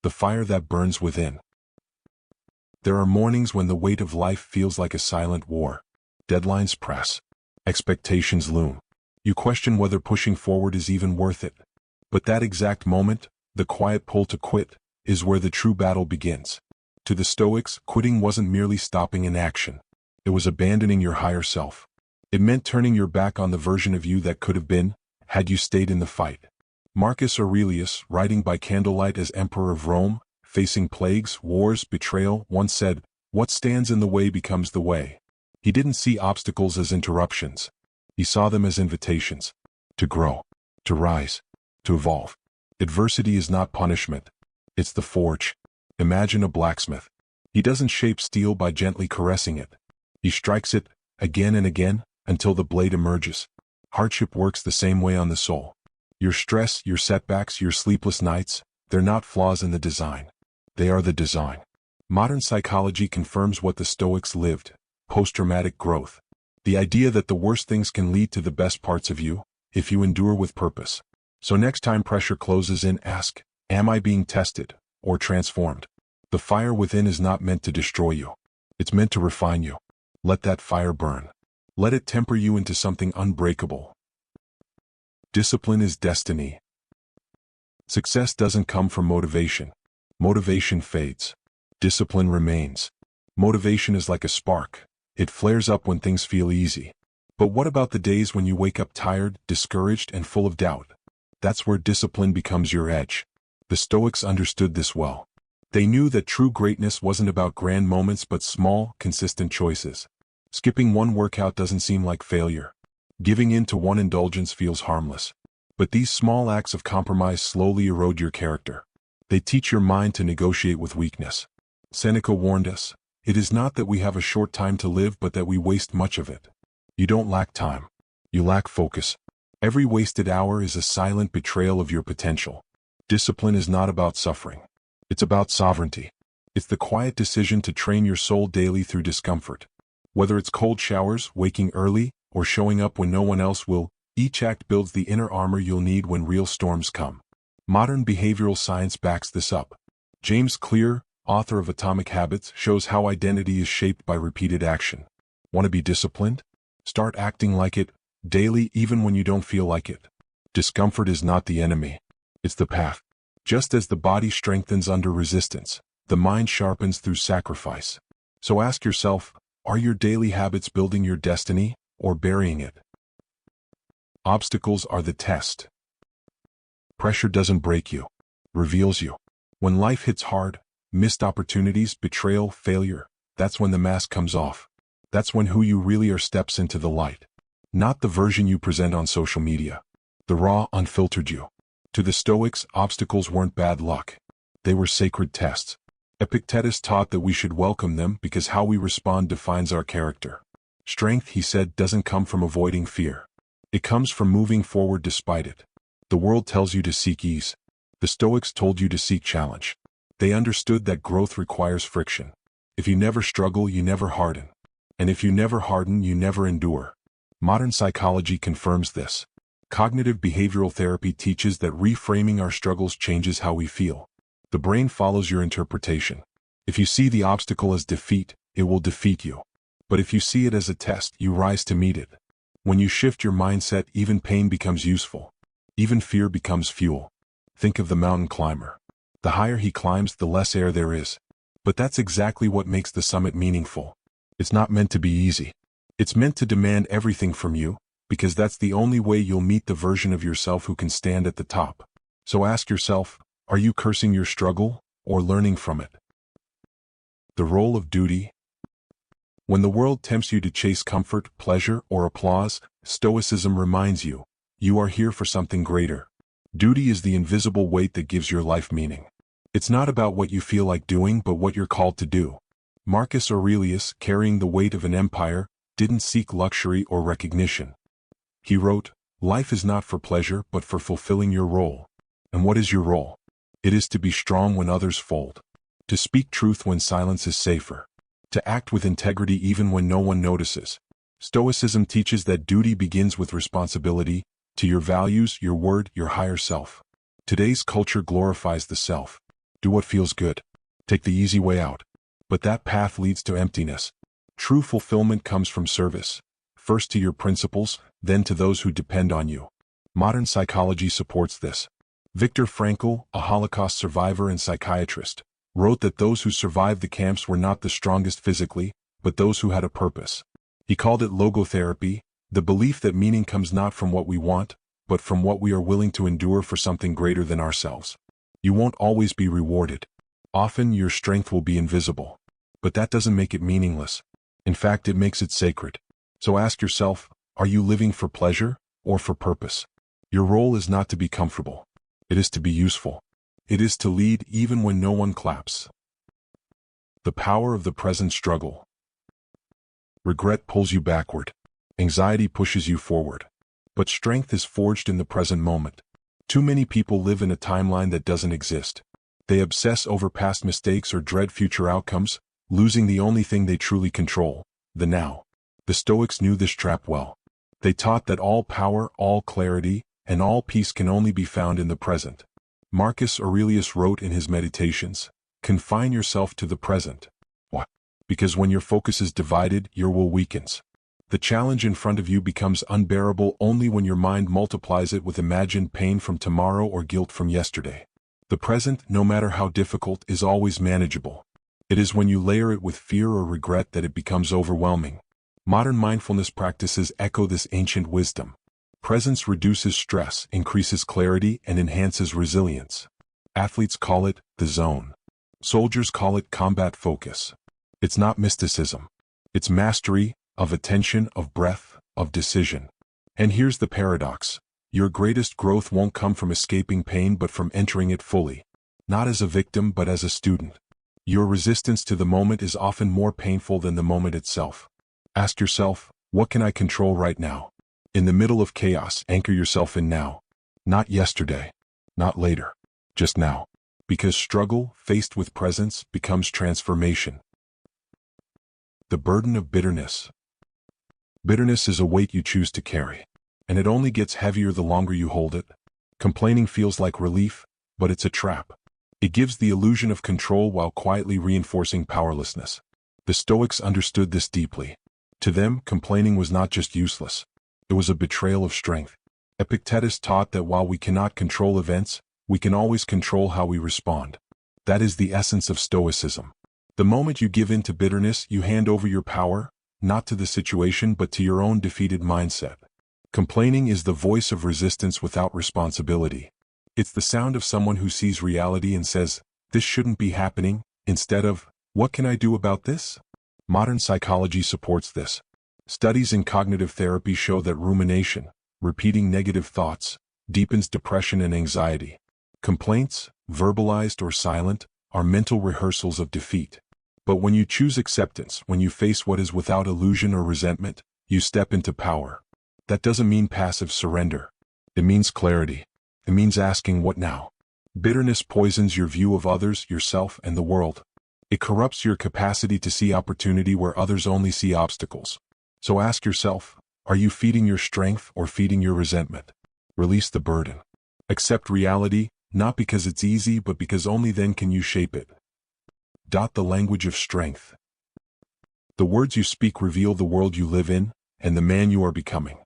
the fire that burns within. There are mornings when the weight of life feels like a silent war. Deadlines press. Expectations loom. You question whether pushing forward is even worth it. But that exact moment, the quiet pull to quit, is where the true battle begins. To the Stoics, quitting wasn't merely stopping inaction. It was abandoning your higher self. It meant turning your back on the version of you that could have been, had you stayed in the fight. Marcus Aurelius, writing by candlelight as Emperor of Rome, facing plagues, wars, betrayal, once said, "What stands in the way becomes the way." He didn't see obstacles as interruptions. He saw them as invitations. To grow. To rise. To evolve. Adversity is not punishment. It's the forge. Imagine a blacksmith. He doesn't shape steel by gently caressing it. He strikes it, again and again, until the blade emerges. Hardship works the same way on the soul. Your stress, your setbacks, your sleepless nights, they're not flaws in the design. They are the design. Modern psychology confirms what the Stoics lived: post-traumatic growth. The idea that the worst things can lead to the best parts of you, if you endure with purpose. So next time pressure closes in, ask, am I being tested, or transformed? The fire within is not meant to destroy you. It's meant to refine you. Let that fire burn. Let it temper you into something unbreakable. Discipline is destiny. Success doesn't come from motivation. Motivation fades. Discipline remains. Motivation is like a spark. It flares up when things feel easy. But what about the days when you wake up tired, discouraged, and full of doubt? That's where discipline becomes your edge. The Stoics understood this well. They knew that true greatness wasn't about grand moments but small, consistent choices. Skipping one workout doesn't seem like failure. Giving in to one indulgence feels harmless. But these small acts of compromise slowly erode your character. They teach your mind to negotiate with weakness. Seneca warned us, "It is not that we have a short time to live but that we waste much of it." You don't lack time. You lack focus. Every wasted hour is a silent betrayal of your potential. Discipline is not about suffering. It's about sovereignty. It's the quiet decision to train your soul daily through discomfort. Whether it's cold showers, waking early, or showing up when no one else will, each act builds the inner armor you'll need when real storms come. Modern behavioral science backs this up. James Clear, author of Atomic Habits, shows how identity is shaped by repeated action. Want to be disciplined? Start acting like it, daily, even when you don't feel like it. Discomfort is not the enemy. It's the path. Just as the body strengthens under resistance, the mind sharpens through sacrifice. So ask yourself, are your daily habits building your destiny, or burying it? Obstacles are the test. Pressure doesn't break you, reveals you. When life hits hard, missed opportunities, betrayal, failure, that's when the mask comes off. That's when who you really are steps into the light. Not the version you present on social media. The raw, unfiltered you. To the Stoics, obstacles weren't bad luck. They were sacred tests. Epictetus taught that we should welcome them because how we respond defines our character. Strength, he said, doesn't come from avoiding fear. It comes from moving forward despite it. The world tells you to seek ease. The Stoics told you to seek challenge. They understood that growth requires friction. If you never struggle, you never harden. And if you never harden, you never endure. Modern psychology confirms this. Cognitive behavioral therapy teaches that reframing our struggles changes how we feel. The brain follows your interpretation. If you see the obstacle as defeat, it will defeat you. But if you see it as a test, you rise to meet it. When you shift your mindset, even pain becomes useful. Even fear becomes fuel. Think of the mountain climber. The higher he climbs, the less air there is. But that's exactly what makes the summit meaningful. It's not meant to be easy. It's meant to demand everything from you, because that's the only way you'll meet the version of yourself who can stand at the top. So ask yourself, are you cursing your struggle, or learning from it? The role of duty. When the world tempts you to chase comfort, pleasure, or applause, Stoicism reminds you, you are here for something greater. Duty is the invisible weight that gives your life meaning. It's not about what you feel like doing but what you're called to do. Marcus Aurelius, carrying the weight of an empire, didn't seek luxury or recognition. He wrote, "Life is not for pleasure but for fulfilling your role." And what is your role? It is to be strong when others fold. To speak truth when silence is safer. To act with integrity even when no one notices. Stoicism teaches that duty begins with responsibility, to your values, your word, your higher self. Today's culture glorifies the self. Do what feels good. Take the easy way out. But that path leads to emptiness. True fulfillment comes from service. First to your principles, then to those who depend on you. Modern psychology supports this. Viktor Frankl, a Holocaust survivor and psychiatrist, wrote that those who survived the camps were not the strongest physically, but those who had a purpose. He called it logotherapy, the belief that meaning comes not from what we want, but from what we are willing to endure for something greater than ourselves. You won't always be rewarded. Often your strength will be invisible. But that doesn't make it meaningless. In fact, it makes it sacred. So ask yourself, are you living for pleasure or for purpose? Your role is not to be comfortable. It is to be useful. It is to lead even when no one claps. The power of the present struggle. Regret pulls you backward. Anxiety pushes you forward. But strength is forged in the present moment. Too many people live in a timeline that doesn't exist. They obsess over past mistakes or dread future outcomes, losing the only thing they truly control, the now. The Stoics knew this trap well. They taught that all power, all clarity, and all peace can only be found in the present. Marcus Aurelius wrote in his Meditations, "Confine yourself to the present." Why? Because when your focus is divided, your will weakens. The challenge in front of you becomes unbearable only when your mind multiplies it with imagined pain from tomorrow or guilt from yesterday. The present, no matter how difficult, is always manageable. It is when you layer it with fear or regret that it becomes overwhelming. Modern mindfulness practices echo this ancient wisdom. Presence reduces stress, increases clarity, and enhances resilience. Athletes call it the zone. Soldiers call it combat focus. It's not mysticism. It's mastery of attention, of breath, of decision. And here's the paradox. Your greatest growth won't come from escaping pain but from entering it fully. Not as a victim but as a student. Your resistance to the moment is often more painful than the moment itself. Ask yourself, what can I control right now? In the middle of chaos, anchor yourself in now. Not yesterday. Not later. Just now. Because struggle, faced with presence, becomes transformation. The burden of bitterness. Bitterness is a weight you choose to carry. And it only gets heavier the longer you hold it. Complaining feels like relief, but it's a trap. It gives the illusion of control while quietly reinforcing powerlessness. The Stoics understood this deeply. To them, complaining was not just useless. It was a betrayal of strength. Epictetus taught that while we cannot control events, we can always control how we respond. That is the essence of Stoicism. The moment you give in to bitterness, you hand over your power, not to the situation but to your own defeated mindset. Complaining is the voice of resistance without responsibility. It's the sound of someone who sees reality and says, "This shouldn't be happening," instead of, "What can I do about this?" Modern psychology supports this. Studies in cognitive therapy show that rumination, repeating negative thoughts, deepens depression and anxiety. Complaints, verbalized or silent, are mental rehearsals of defeat. But when you choose acceptance, when you face what is without illusion or resentment, you step into power. That doesn't mean passive surrender. It means clarity. It means asking, what now? Bitterness poisons your view of others, yourself, and the world. It corrupts your capacity to see opportunity where others only see obstacles. So ask yourself, are you feeding your strength or feeding your resentment? Release the burden. Accept reality, not because it's easy but because only then can you shape it. The language of strength. The words you speak reveal the world you live in, and the man you are becoming.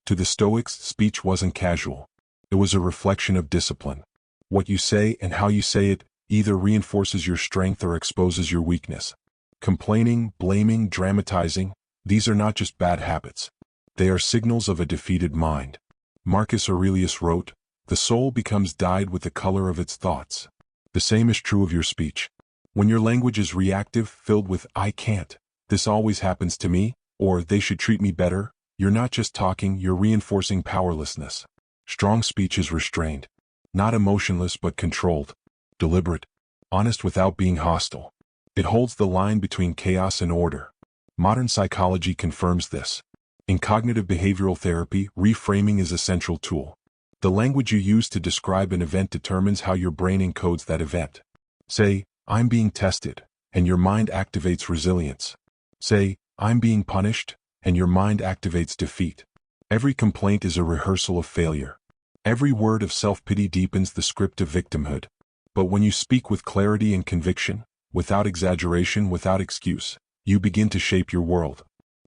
To the Stoics, speech wasn't casual. It was a reflection of discipline. What you say and how you say it either reinforces your strength or exposes your weakness. Complaining, blaming, dramatizing, these are not just bad habits. They are signals of a defeated mind. Marcus Aurelius wrote, "The soul becomes dyed with the color of its thoughts." The same is true of your speech. When your language is reactive, filled with "I can't," "this always happens to me," or "they should treat me better," you're not just talking, you're reinforcing powerlessness. Strong speech is restrained. Not emotionless but controlled. Deliberate. Honest without being hostile. It holds the line between chaos and order. Modern psychology confirms this. In cognitive behavioral therapy, reframing is a central tool. The language you use to describe an event determines how your brain encodes that event. Say, "I'm being tested," and your mind activates resilience. Say, "I'm being punished," and your mind activates defeat. Every complaint is a rehearsal of failure. Every word of self-pity deepens the script of victimhood. But when you speak with clarity and conviction, without exaggeration, without excuse, you begin to shape your world.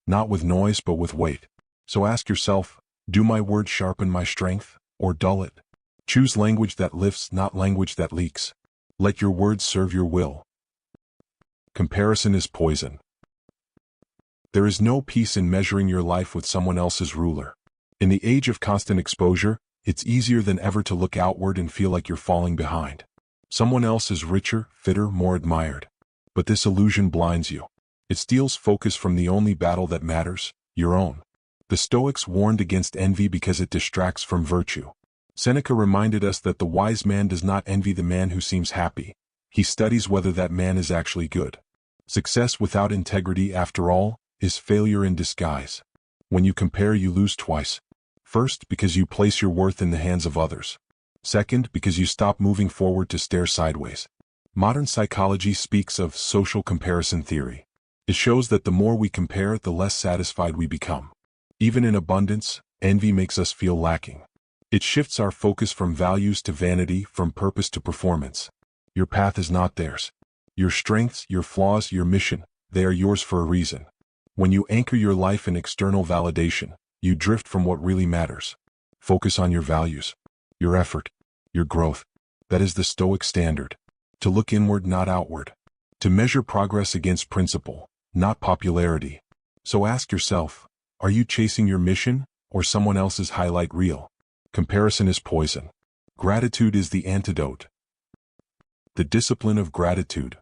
Not with noise but with weight. So ask yourself, do my words sharpen my strength, or dull it? Choose language that lifts, not language that leaks. Let your words serve your will. Comparison is poison. There is no peace in measuring your life with someone else's ruler. In the age of constant exposure, it's easier than ever to look outward and feel like you're falling behind. Someone else is richer, fitter, more admired. But this illusion blinds you. It steals focus from the only battle that matters, your own. The Stoics warned against envy because it distracts from virtue. Seneca reminded us that the wise man does not envy the man who seems happy. He studies whether that man is actually good. Success without integrity, after all, is failure in disguise. When you compare, you lose twice. First, because you place your worth in the hands of others. Second, because you stop moving forward to stare sideways. Modern psychology speaks of social comparison theory. It shows that the more we compare, the less satisfied we become. Even in abundance, envy makes us feel lacking. It shifts our focus from values to vanity, from purpose to performance. Your path is not theirs. Your strengths, your flaws, your mission, they are yours for a reason. When you anchor your life in external validation, you drift from what really matters. Focus on your values, your effort, your growth. That is the Stoic standard. To look inward, not outward. To measure progress against principle, not popularity. So ask yourself, are you chasing your mission, or someone else's highlight reel? Comparison is poison. Gratitude is the antidote. The discipline of gratitude.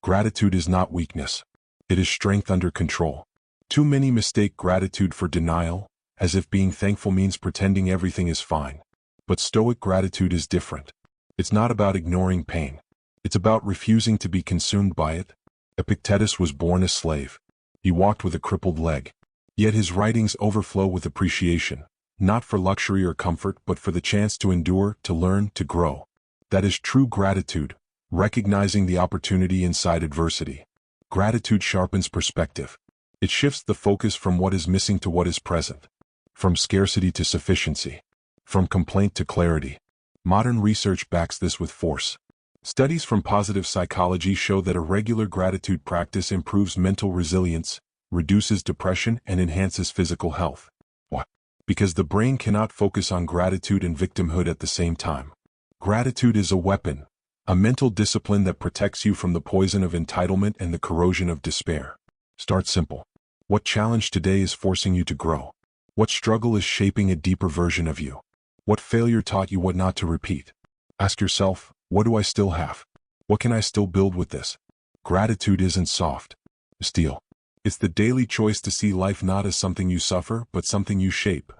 Gratitude is not weakness. It is strength under control. Too many mistake gratitude for denial, as if being thankful means pretending everything is fine. But Stoic gratitude is different. It's not about ignoring pain. It's about refusing to be consumed by it. Epictetus was born a slave. He walked with a crippled leg. Yet his writings overflow with appreciation, not for luxury or comfort, but for the chance to endure, to learn, to grow. That is true gratitude, recognizing the opportunity inside adversity. Gratitude sharpens perspective. It shifts the focus from what is missing to what is present, from scarcity to sufficiency, from complaint to clarity. Modern research backs this with force. Studies from positive psychology show that a regular gratitude practice improves mental resilience, reduces depression, and enhances physical health. Why? Because the brain cannot focus on gratitude and victimhood at the same time. Gratitude is a weapon, a mental discipline that protects you from the poison of entitlement and the corrosion of despair. Start simple. What challenge today is forcing you to grow? What struggle is shaping a deeper version of you? What failure taught you what not to repeat? Ask yourself, what do I still have? What can I still build with this? Gratitude isn't soft steel. It's the daily choice to see life not as something you suffer, but something you shape.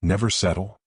Never settle.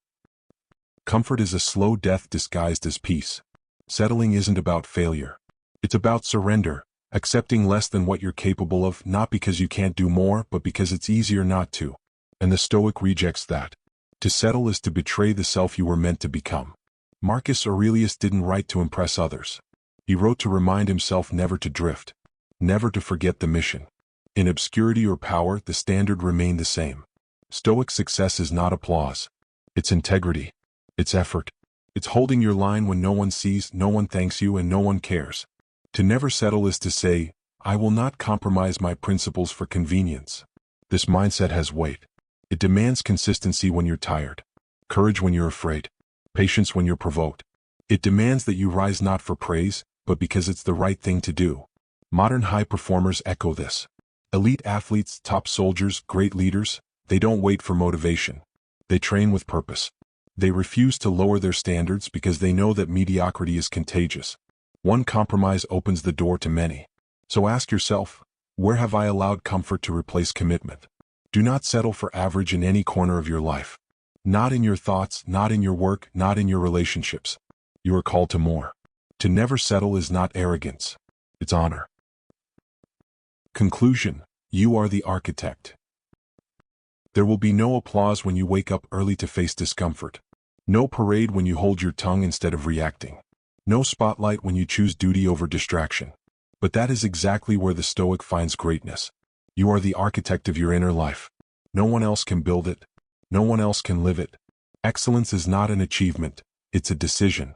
Comfort is a slow death disguised as peace. Settling isn't about failure. It's about surrender, accepting less than what you're capable of, not because you can't do more, but because it's easier not to. And the Stoic rejects that. To settle is to betray the self you were meant to become. Marcus Aurelius didn't write to impress others. He wrote to remind himself never to drift, never to forget the mission. In obscurity or power, the standard remained the same. Stoic success is not applause. It's integrity. It's effort. It's holding your line when no one sees, no one thanks you, and no one cares. To never settle is to say, I will not compromise my principles for convenience. This mindset has weight. It demands consistency when you're tired, courage when you're afraid, patience when you're provoked. It demands that you rise not for praise, but because it's the right thing to do. Modern high performers echo this. Elite athletes, top soldiers, great leaders, they don't wait for motivation. They train with purpose. They refuse to lower their standards because they know that mediocrity is contagious. One compromise opens the door to many. So ask yourself, where have I allowed comfort to replace commitment? Do not settle for average in any corner of your life. Not in your thoughts, not in your work, not in your relationships. You are called to more. To never settle is not arrogance. It's honor. Conclusion: you are the architect. There will be no applause when you wake up early to face discomfort. No parade when you hold your tongue instead of reacting. No spotlight when you choose duty over distraction. But that is exactly where the Stoic finds greatness. You are the architect of your inner life. No one else can build it. No one else can live it. Excellence is not an achievement, it's a decision.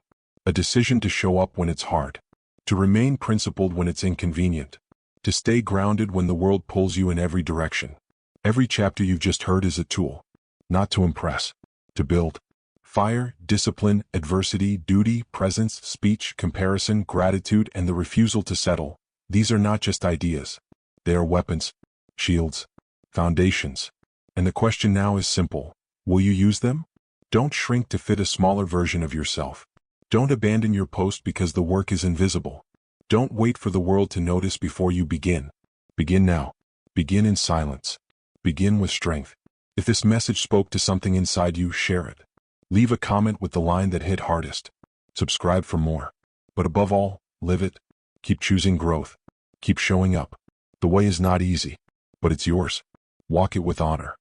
A decision to show up when it's hard. To remain principled when it's inconvenient. To stay grounded when the world pulls you in every direction. Every chapter you've just heard is a tool. Not to impress. To build. Fire, discipline, adversity, duty, presence, speech, comparison, gratitude, and the refusal to settle. These are not just ideas. They are weapons, shields, foundations. And the question now is simple. Will you use them? Don't shrink to fit a smaller version of yourself. Don't abandon your post because the work is invisible. Don't wait for the world to notice before you begin. Begin now. Begin in silence. Begin with strength. If this message spoke to something inside you, share it. Leave a comment with the line that hit hardest. Subscribe for more. But above all, live it. Keep choosing growth. Keep showing up. The way is not easy, but it's yours. Walk it with honor.